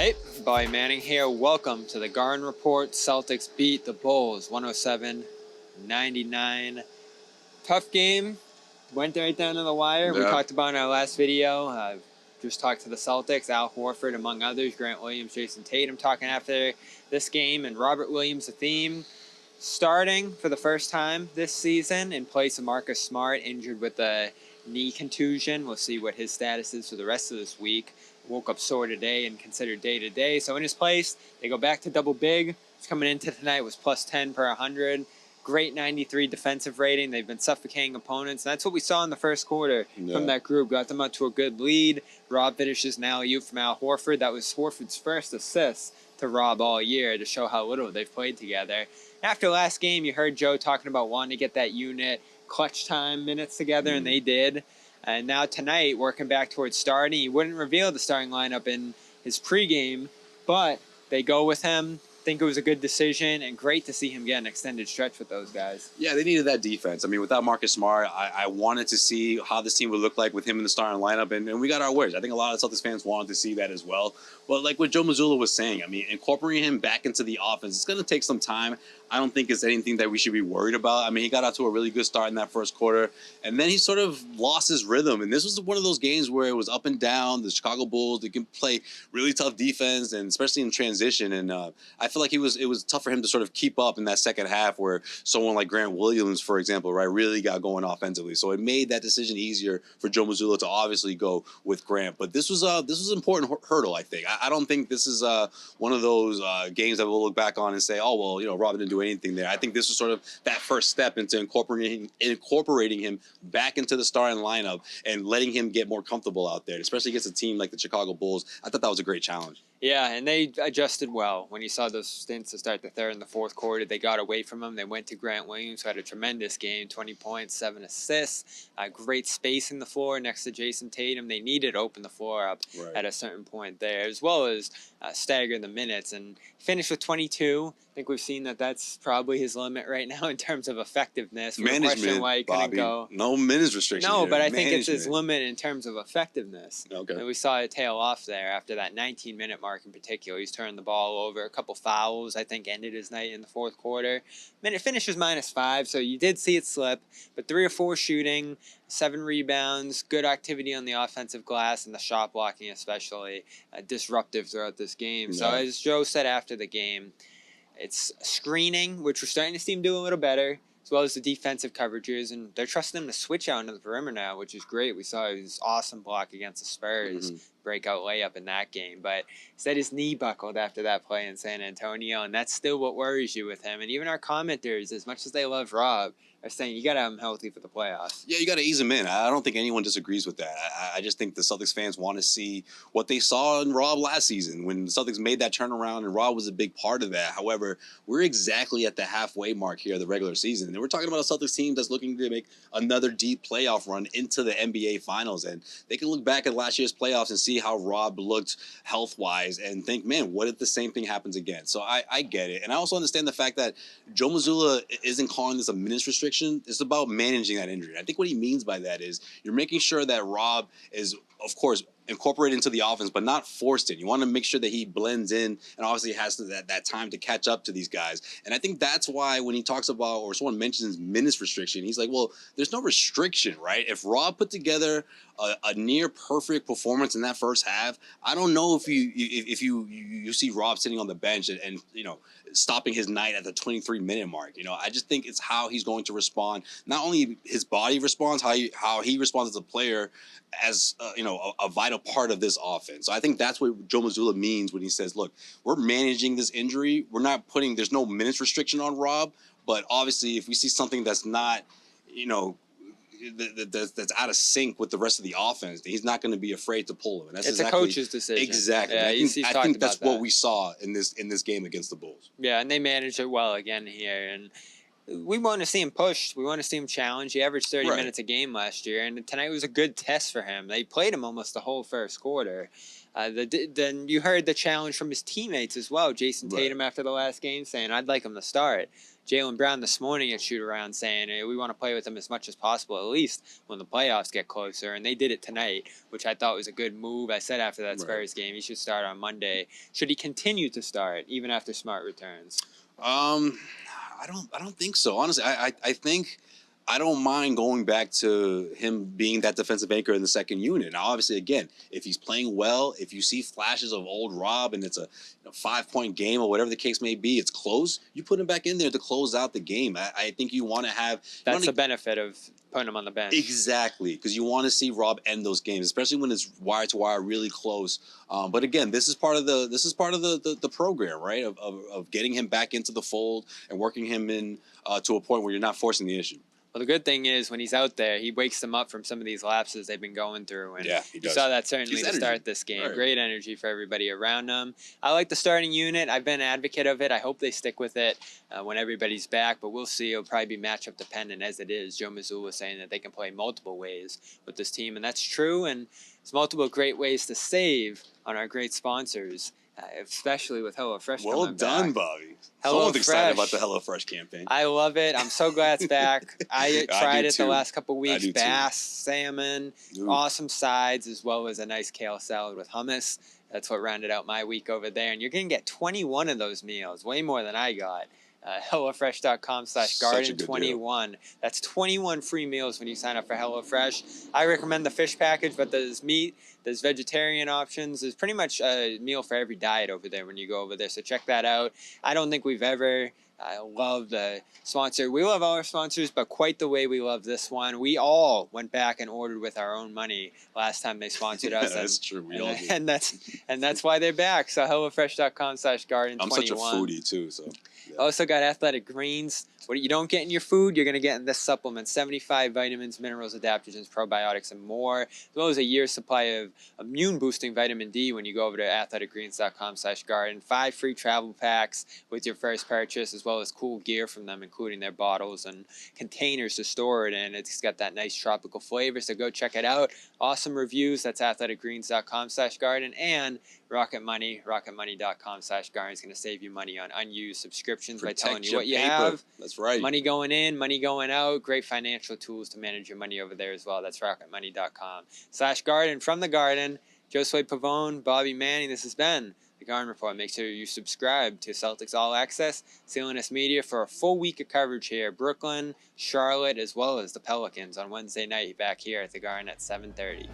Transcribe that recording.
Hey, Bobby Manning here. Welcome to the Garden Report. Celtics beat the Bulls 107-99. Tough game. Went right down to the wire. Yeah. We talked about in our last video. Just talked to the Celtics, Al Horford, among others, Grant Williams, Jayson Tatum talking after this game, and Robert Williams, the theme. Starting for the first time this season in place of Marcus Smart, injured with a knee contusion. We'll see what his status is for the rest of this week. Woke up sore today and considered day-to-day. So in his place, they go back to double big. He's coming into tonight was plus 10 per 100. Great 93 defensive rating. They've been suffocating opponents. And that's what we saw in the first quarter from that group. Got them up to a good lead. Rob finishes an alley-oop from Al Horford. That was Horford's first assist to Rob all year to show how little they've played together. After last game, you heard Joe talking about wanting to get that unit clutch time minutes together, and they did. And now tonight, working back towards starting, he wouldn't reveal the starting lineup in his pregame, but they go with him. Think it was a good decision, and great to see him get an extended stretch with those guys. Yeah, they needed that defense. I mean, without Marcus Smart, I wanted to see how this team would look like with him in the starting lineup, and we got our words. I think a lot of Celtics fans wanted to see that as well. But like what Joe Mazzulla was saying, I mean, incorporating him back into the offense, it's going to take some time. I don't think it's anything that we should be worried about. I mean, he got out to a really good start in that first quarter, and then he sort of lost his rhythm. And this was one of those games where it was up and down. The Chicago Bulls, they can play really tough defense, and especially in transition. And I feel like it was tough for him to sort of keep up in that second half where someone like Grant Williams, for example, right, really got going offensively. So it made that decision easier for Joe Mazzulla to obviously go with Grant. But this was an important hurdle, I think. I don't think this is one of those games that we'll look back on and say, oh, well, you know, Robin didn't do anything there. I think this was sort of that first step into incorporating him back into the starting lineup and letting him get more comfortable out there, especially against a team like the Chicago Bulls. I thought that was a great challenge. Yeah, and they adjusted well. When you saw those stints to start the third and the fourth quarter, they got away from him. They went to Grant Williams, who had a tremendous game, 20 points, 7 assists, great space in the floor next to Jayson Tatum. They needed to open the floor up at a certain point there, as well as stagger the minutes. And finished with 22. I think we've seen that that's probably his limit right now in terms of effectiveness. Management, why he couldn't Bobby. Go. No minutes restriction. No, here. but I think it's his limit in terms of effectiveness. Okay. And we saw it tail off there after that 19-minute mark in particular. He's turned the ball over. A couple fouls, I think, ended his night in the fourth quarter. Minute finishes -5, so you did see it slip. But 3 or 4 shooting, 7 rebounds, good activity on the offensive glass, and the shot blocking especially disruptive throughout this game. Yeah. So as Joe said after the game, it's screening, which we're starting to see him do a little better, as well as the defensive coverages, and they're trusting him to switch out into the perimeter now, which is great. We saw his awesome block against the Spurs, breakout layup in that game, but he said his knee buckled after that play in San Antonio, and that's still what worries you with him. And even our commenters, as much as they love Rob, are saying you got to have him healthy for the playoffs. Yeah, you got to ease him in. I don't think anyone disagrees with that. I just think the Celtics fans want to see what they saw in Rob last season when the Celtics made that turnaround, and Rob was a big part of that. However, we're exactly at the halfway mark here of the regular season, and we're talking about a Celtics team that's looking to make another deep playoff run into the NBA Finals, and they can look back at last year's playoffs and see how Rob looked health-wise and think, man, what if the same thing happens again? So I get it, and I also understand the fact that Joe Mazzulla isn't calling this a minutes restriction. It's about managing that injury. I think what he means by that is you're making sure that Rob is, of course, incorporated into the offense, but not forced in. You want to make sure that he blends in and obviously has that time to catch up to these guys. And I think that's why when he talks about, or someone mentions minutes restriction, he's like, well, there's no restriction, right? If Rob put together a near perfect performance in that first half, I don't know if you see Rob sitting on the bench and you know, stopping his night at the 23-minute mark. You know, I just think it's how he's going to respond. Not only his body responds, how he responds as a player, as you know, a vital part of this offense. So I think that's what Joe Mazzulla means when he says, look, we're managing this injury. We're not putting, there's no minutes restriction on Rob, but obviously if we see something that's not, you know, that's out of sync with the rest of the offense, he's not going to be afraid to pull him. And that's it's exactly a coach's decision. Exactly. Yeah, I think that's what we saw in this game against the Bulls. Yeah, and they managed it well again here, and we want to see him pushed. We want to see him challenged. He averaged 30 minutes a game last year, and tonight was a good test for him. They played him almost the whole first quarter. Then you heard the challenge from his teammates as well. Jayson Tatum after the last game saying, I'd like him to start. Jaylen Brown this morning at shoot around saying, hey, we want to play with him as much as possible, at least when the playoffs get closer. And they did it tonight, which I thought was a good move. I said after that Spurs game, he should start on Monday. Should he continue to start even after Smart returns? I don't think so. Honestly, I think I don't mind going back to him being that defensive anchor in the second unit. Now, obviously, again, if he's playing well, if you see flashes of old Rob and it's a 5-point game or whatever the case may be, it's close, you put him back in there to close out the game. I think you want to have... That's the benefit of putting him on the bench. Exactly, because you want to see Rob end those games, especially when it's wire to wire, really close. But again, this is part of the program, right? Of getting him back into the fold and working him in to a point where you're not forcing the issue. Well, the good thing is when he's out there, he wakes them up from some of these lapses they've been going through. And yeah, he does. You saw that certainly to start this game. Right. Great energy for everybody around him. I like the starting unit. I've been an advocate of it. I hope they stick with it when everybody's back, but we'll see. It'll probably be matchup dependent as it is. Joe Mazzulla saying that they can play multiple ways with this team, and that's true. And there's multiple great ways to save on our great sponsors. Especially with HelloFresh. Well done, Bobby. Someone's excited about the HelloFresh campaign. I love it. I'm so glad it's back. I tried it the last couple weeks. Bass, salmon, awesome sides, as well as a nice kale salad with hummus. That's what rounded out my week over there. And you're going to get 21 of those meals, way more than I got. HelloFresh.com/garden21. That's 21 free meals when you sign up for HelloFresh. I recommend the fish package, but there's meat, there's vegetarian options. There's pretty much a meal for every diet over there when you go over there. So check that out. I don't think we've ever loved the sponsor. We love all our sponsors, but quite the way we love this one. We all went back and ordered with our own money last time they sponsored us. That's true. We all did. And that's why they're back. So HelloFresh.com/garden21. I'm such a foodie too, so. Yeah. Also got Athletic Greens. What you don't get in your food, you're going to get in this supplement. 75 vitamins, minerals, adaptogens, probiotics, and more. As well as a year's supply of immune-boosting vitamin D when you go over to athleticgreens.com/garden. 5 free travel packs with your first purchase, as well as cool gear from them, including their bottles and containers to store it in. It's got that nice tropical flavor, so go check it out. Awesome reviews. That's athleticgreens.com/garden. And Rocket Money, rocketmoney.com/garden is going to save you money on unused subscriptions by telling you what you have. That's right. Money going in, money going out. Great financial tools to manage your money over there as well. That's rocketmoney.com/garden. From the Garden, Josue, Pavon, Bobby Manning. This has been the Garden Report. Make sure you subscribe to Celtics All Access, CLNS Media, for a full week of coverage here. Brooklyn, Charlotte, as well as the Pelicans on Wednesday night back here at the Garden at 7:30.